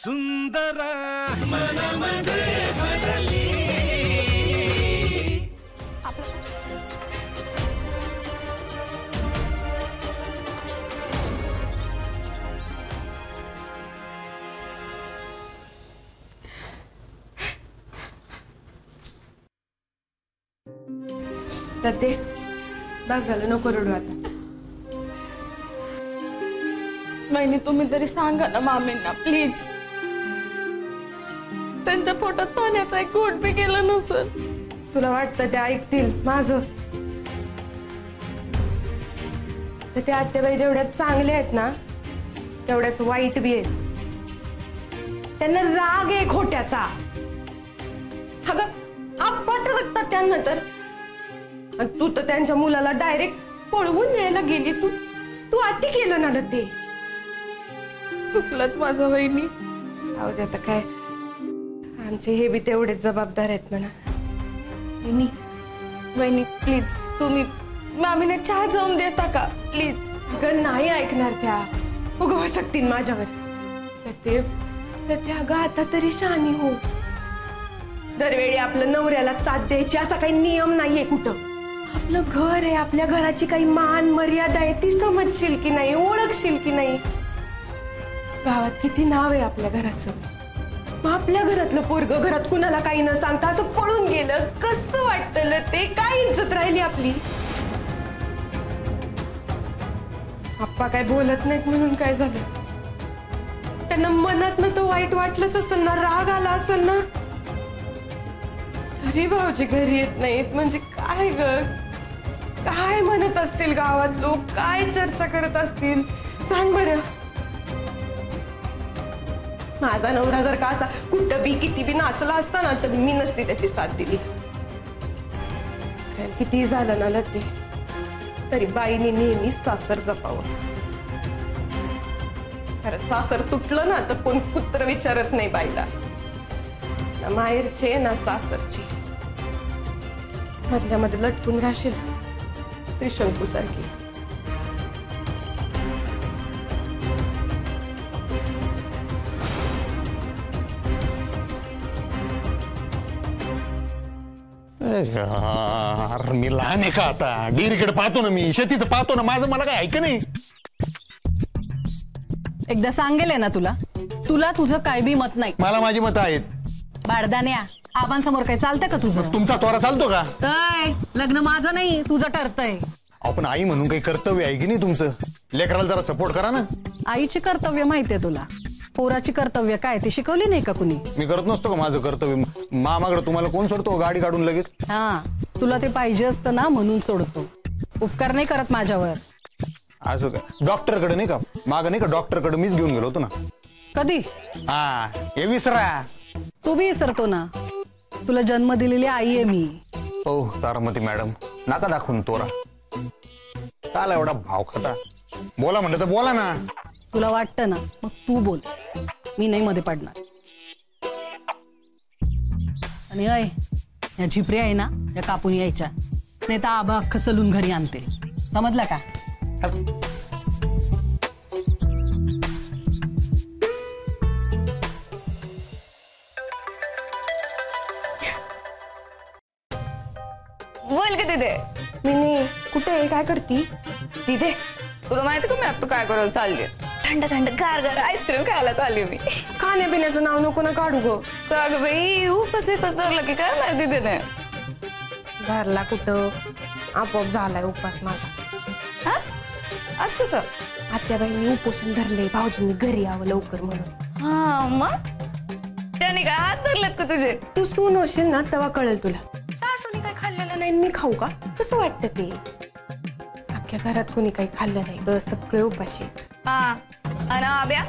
सुंदर मनामध्ये भरली. ते बस झालं, नको रडू आता. वहिनी तुम्ही तरी सांगा ना मामींना प्लीज. त्यांच्या पोटात पाण्याचा एक घोट बी गेलं नसेल. तुला वाटतं ते ऐकतील माझं? तर त्या आत्याबाई जेवढ्या चांगल्या आहेत ना तेवढ्याच वाईट बी आहेत. त्यांना राग आहे खोट्याचा. अगं आपट रक्तात त्यांना तर. आणि तू तर त्यांच्या मुलाला डायरेक्ट पळवून न्यायला गेली. तू अति केलं ना ते. चुकलंच माझं वहिनी. जाऊ दे आता काय, आमचे हे बी तेवढेच जबाबदार आहेत म्हणा. वहिनी प्लीज तुम्ही मामीने चहा जाऊन देता का प्लीज. अगं नाही ऐकणार त्या. उगव सकतील माझ्यावर. ते अगं आता तरी शहाणी हो. दरवेळी आपलं नवऱ्याला साथ द्यायची असा काही नियम नाहीये कुठं. आपलं घर आहे, आपल्या घराची काही मान मर्यादा आहे ती समजशील की नाही, ओळखशील की नाही. गावात किती नाव आहे आपल्या घराचं. मग आपल्या घरातलं पोरग घरात कुणाला काही न सांगता असं पळून गेलं, कसं वाटतं ते? काय इज्जत राहिली आपली? आप्पा काय बोलत नाहीत म्हणून काय झालं? त्यांना मनात ना तो वाईट वाटलंच असेल ना, राग आला असेल ना. तरी भाऊजी घरी येत नाहीत म्हणजे काय ग? काय म्हणत असतील गावात लोक? काय चर्चा करत असतील सांग बरं. माझा नवरा जर का असा कुठं बी किती बी नाचला असता ना तर मी नसती त्याची साथ दिली. किती झालं ना लते तरी बाईने नेहमी सासर जपावं. खरं सासर तुटलं ना तर कोण कुत्र विचारत नाही बाईला. ना माहेरचे ना सासरचे. मधल्या मध्ये लटकून राहशील त्रिशंकू सारखी. यार मी लहान आहे का आता? डिरीकडे पाहतो ना मी, शेतीचं पाहतो ना. माझं मला काय ऐक नाही. एकदा सांगेल ना तुला तुझं काय बी मत नाही. मला माझी मतं आहेत. बाळदान्या आबांसमोर काय चालतंय का तुझं? तुमचा तोरा चालतो का? काय लग्न माझं नाही तुझं ठरतंय. आपण आई म्हणून काही कर्तव्य आहे की नाही तुमचं? लेकराला जरा सपोर्ट करा ना. आईची कर्तव्य माहितीये तुला, पोराची कर्तव्य काय ते शिकवली नाही का कुणी? मी करत नसतो का माझं कर्तव्य? मामाकडे तुम्हाला कोण सोडतो गाडी काढून लगेच? हा तुला ते पाहिजे असतं ना म्हणून सोडतो. उपकार नाही करत माझ्यावर. असं काय? डॉक्टरकडे नाही का माग नाही का? डॉक्टरकडे मीच घेऊन गेलो होतो ना. कधी? हा हे विसरा. तू बी विसरतो ना. तुला जन्म दिलेली आई आहे मी. हो तारामती मॅडम नाका दाखवून तोरा. काल एवढा भाव खाता? बोला म्हणलं तर बोला ना. तुला वाटतं ना मग तू बोल, मी नाही मध्ये पडणार. आणि अय या झिपऱ्या आहे ना या कापून यायच्या, नाही तर आबा अख्खं सलून घरी आणते. समजलं का? बोल का तिथे? मी नाही. कुठे आहे? काय करती तिथे? तुला माहिती का मी आता काय करायला चालली? थंड थंड गार गार आईस्क्रीम खायला चालली मी. खाण्यापिण्याचं नाव नको ना काढू ग. का ग बाई उपास धरला की काय नाही तिथे नाही. घरला कुठं आपोआप झालाय उपास माझा. हा आज कसं? आत्याबाईंनी उपोषण धरले, भाऊजींनी घरी यावं लवकर म्हणून. हा मग त्याने काय हात धरलेत का तुझे? तू सून होशील ना तेव्हा कळेल तुला. सासूनी काय खाल्लेलं नाही मी खाऊ का? कसं वाटतं ते? अख्ख्या घरात कोणी काही खाल्लं नाही ग, सगळे उपाशी. हा आणि आब्या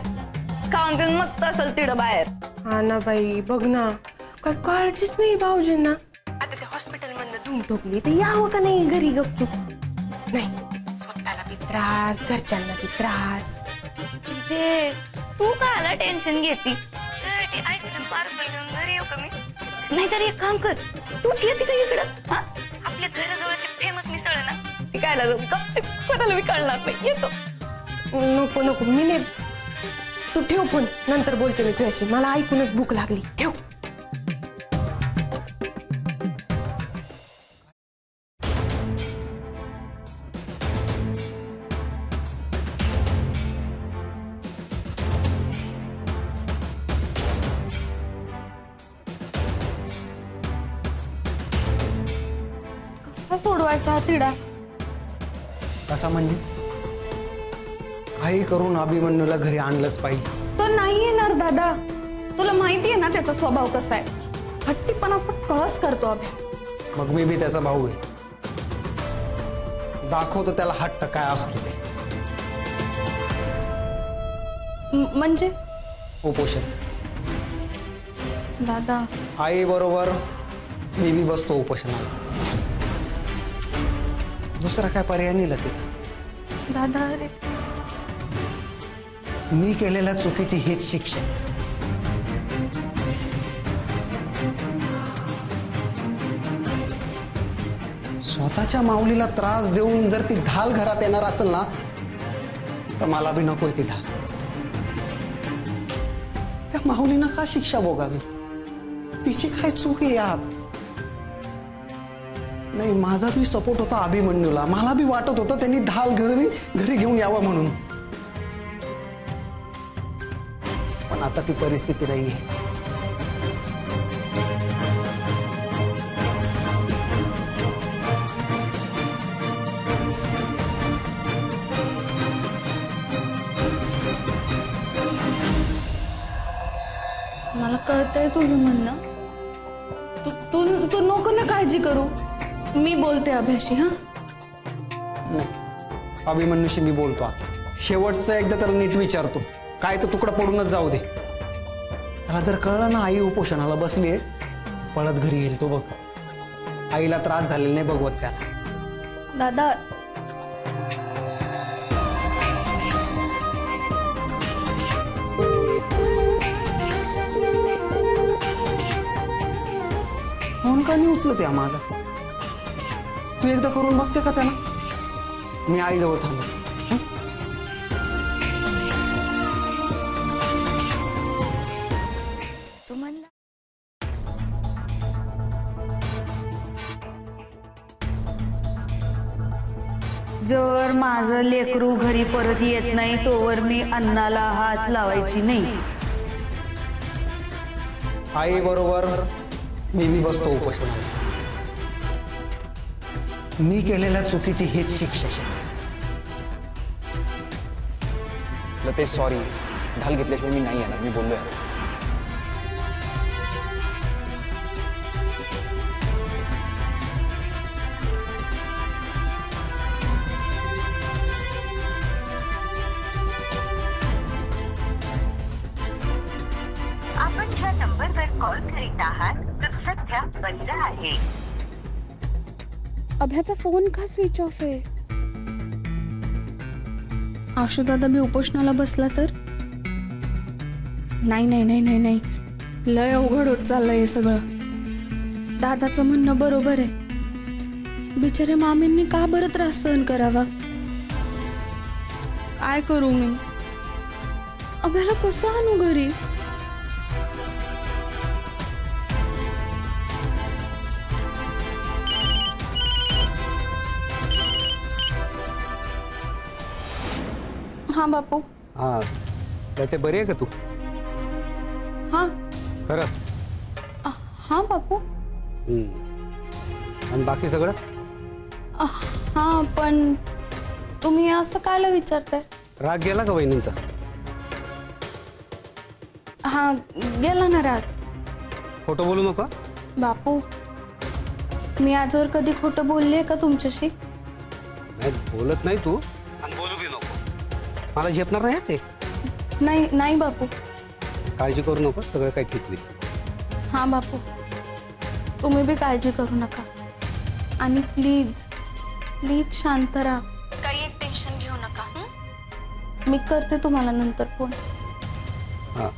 खाऊन पिऊन मस्त असेल तिकडं बाहेर. हा ना बाई बघ ना, काय काळजीच नाही भाऊजींना. आता ते हॉस्पिटल मधनं धूम ठोकली तर यावं का नाही घरी गपचूप? नाही, स्वतःला बी त्रास, घरच्यांना बी त्रास. ते तू काला टेन्शन घेती? तुझ्यासाठी आईस्क्रीम पार्सल घेऊन घरी येऊ का मी? नाहीतर एक काम कर, तूच येते का इकडं? हा आपल्या घराजवळ ते फेमस मिसळ आहे ना, ती खायला जाऊ. गपचूप कोणाला मी कळणार नाही. येतो. नको नको मी नाही. तू ठेव फोन, नंतर बोलते मी तुझ्याशी. मला ऐकूनच भूक लागली. ठेव. कसा सोडवायचा हा तिढा? कसा म्हणजे? काही करून अभिमन्यूला घरी आणलंच पाहिजे. तो नाही येणार दादा. तुला माहिती आहे ना त्याचा स्वभाव कसा आहे. हट्टीपणाचा कळस करतो अभि. मग मी बी त्याचा भाऊ आहे. दाखवतो त्याला हट्ट काय असतो ते. म्हणजे उपोषण. दादा आई बरोबर मी बी बसतो उपोषणाला. दुसरा काय पर्याय नाही तिला. दादा अरे मी केलेल्या चुकीची हीच शिक्षा. स्वतःच्या माऊलीला त्रास देऊन जर ती ढाल घरात येणार असेल ना तर मला बी नकोय ती ढाल. त्या माऊलीनं का शिक्षा भोगावी? तिची काय चूक आहे यात? नाही, माझा बी सपोर्ट होता अभिमन्यूला. मला बी वाटत होतं त्यांनी ढाल घरी घेऊन यावं म्हणून. पण आता ती परिस्थिती नाहीये. मला कळतंय तुझं म्हणणं. तू नको ना काळजी करू. मी बोलते अभ्याशी. हा नाही, अभिमन्यूशी मी बोलतो आता. शेवटचं एकदा त्याला नीट विचारतो. काय तर तुकडा पडूनच जाऊ दे. त्याला जर कळलं ना आई उपोषणाला बसलीये, पळत घरी येईल तो. बघ, आईला त्रास झालेला नाही बघवत त्याला. दादा फोन का नाही उचलत या माझा? तू एकदा करून बघते का त्याला? मी आईजवळ थांबतो. तू म्हणला जर माझं लेकरू घरी परत येत नाही तोवर मी अन्नाला हात लावायची नाही. आई बरोबर मी बी बसतो उपोषणाला. मी केलेल्या चुकीची हीच शिक्षा. ते सॉरी, ढाल घेतल्याशिवाय मी नाही येणार. मी बोललो यावेळेस. आपण ज्या नंबरवर कॉल करीत आहात तो सध्या बंद आहे. अभ्याचा फोन का स्विच ऑफ आहे? आशू दादा बी उपोषणाला बसला तर? नाही नाही नाही नाही नाही, लय अवघड होत चाललंय हे सगळं. दादाचं म्हणणं बरोबर आहे. बिचारे मामींनी का बरं त्रास सहन करावा? काय करू मी? अभ्याला कसं आणू घरी? हाँ बापू. हाँ, ते बरी आहे का तू? हाँ खरं? हाँ बापू. आणि बाकी सगळं? हाँ, पण तुम्ही असं कायला विचारताय? राग गेला का वहिनींचा? हाँ, गेला ना राग. खोटं बोलू नका बापू. मी आजवर कधी खोटं बोलले का तुमच्याशी? नाही, बोलत नाही तू आणि बोलू बी नको. मला झेपणार नाही ते. नाही नाही बापू. काळजी करू नको, सगळं काही ठीक होईल. हाँ बापू, तुम्ही बी काळजी करू नका. आणि प्लीज प्लीज शांत राहा. काही एक टेन्शन घेऊ नका. मी करते तुम्हाला नंतर फोन. हां.